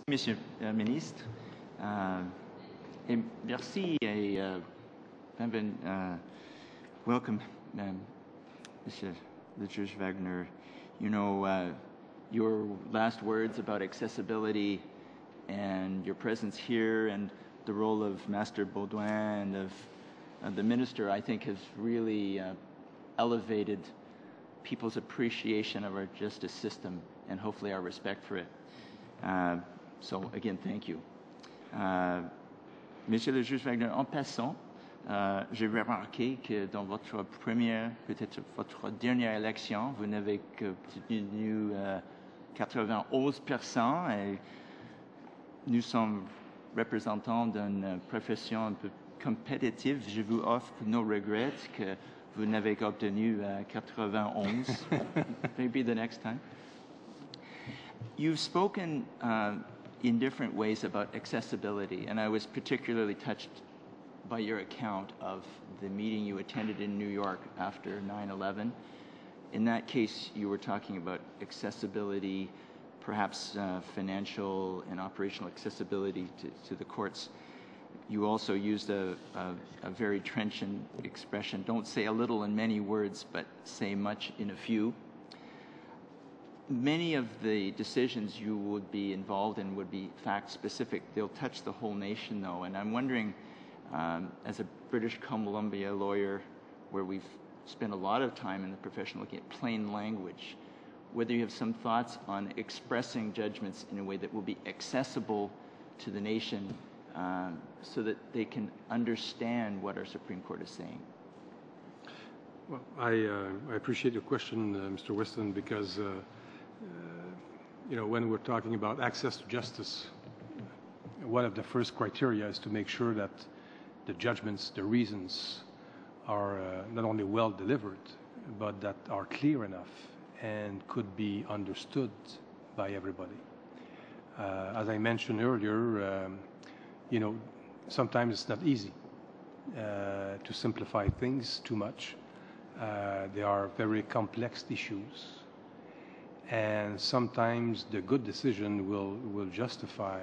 Monsieur le ministre, et merci et welcome, Monsieur the Judge Wagner. You know, your last words about accessibility and your presence here and the role of Master Baudouin and of the minister, I think, has really elevated people's appreciation of our justice system and hopefully our respect for it. So again, thank you. Monsieur le juge Wagner, en passant, j'ai remarqué que dans votre première, peut-être votre dernière élection, vous n'avez que obtenu 91% et nous sommes représentants d'une profession un peu compétitive. Je vous offre nos regrets que vous n'avez qu'obtenu 91. Maybe the next time. You've spoken in different ways about accessibility, and I was particularly touched by your account of the meeting you attended in New York after 9/11. In that case, you were talking about accessibility, perhaps financial and operational accessibility to the courts. You also used a very trenchant expression, don't say a little in many words, but say much in a few. Many of the decisions you would be involved in would be fact-specific. They'll touch the whole nation, though, and I'm wondering, as a British Columbia lawyer, where we've spent a lot of time in the profession looking at plain language, whether you have some thoughts on expressing judgments in a way that will be accessible to the nation so that they can understand what our Supreme Court is saying. Well, I appreciate your question, Mr. Weston, because you know, when we're talking about access to justice, one of the first criteria is to make sure that the judgments, the reasons are not only well delivered, but that are clear enough and could be understood by everybody. As I mentioned earlier, you know, sometimes it's not easy to simplify things too much. They are very complex issues. And sometimes the good decision will justify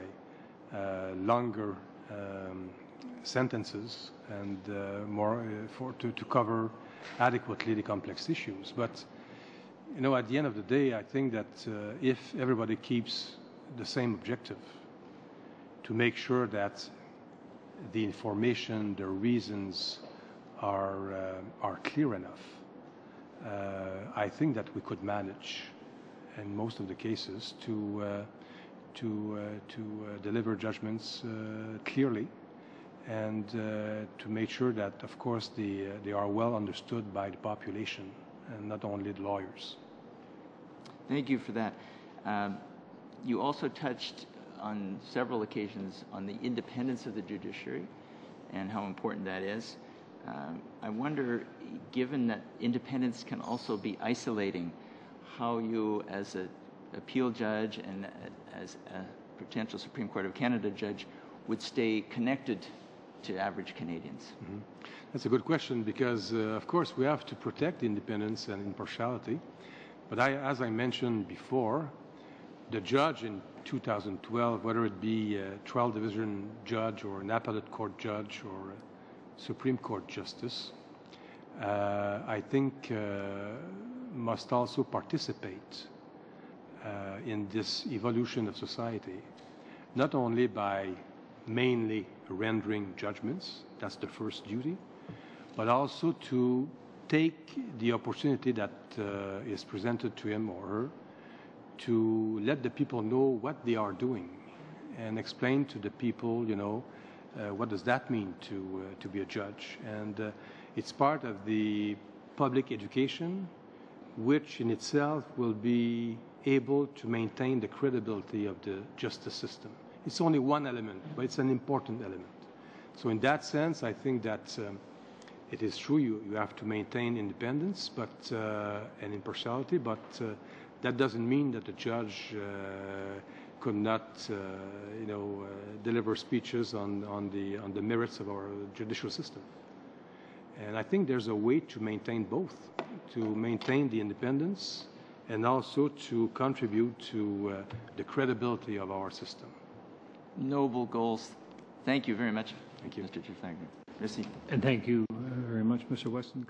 longer sentences and more to cover adequately the complex issues. But you know, at the end of the day, I think that if everybody keeps the same objective to make sure that the information, the reasons are clear enough, I think that we could manage, in most of the cases, to deliver judgments clearly and to make sure that, of course, they are well understood by the population and not only the lawyers. Thank you for that. You also touched on several occasions on the independence of the judiciary and how important that is. I wonder, given that independence can also be isolating, how you, as an appeal judge and as a potential Supreme Court of Canada judge, would stay connected to average Canadians? Mm-hmm. That's a good question because, of course, we have to protect independence and impartiality. But as I mentioned before, the judge in 2012, whether it be a trial division judge or an appellate court judge or a Supreme Court justice, I think must also participate in this evolution of society, not only by mainly rendering judgments, that's the first duty, but also to take the opportunity that is presented to him or her to let the people know what they are doing and explain to the people, you know, what does that mean to be a judge. And it's part of the public education, which in itself will be able to maintain the credibility of the justice system. It's only one element, but it's an important element. So in that sense, I think that it is true you have to maintain independence and impartiality, but that doesn't mean that the judge could not, deliver speeches on the merits of our judicial system. And I think there's a way to maintain both, to maintain the independence and also to contribute to the credibility of our system. noble goals. Thank you very much, Thank you. Mr. Trafalgar. Merci. And thank you very much, Mr. Weston.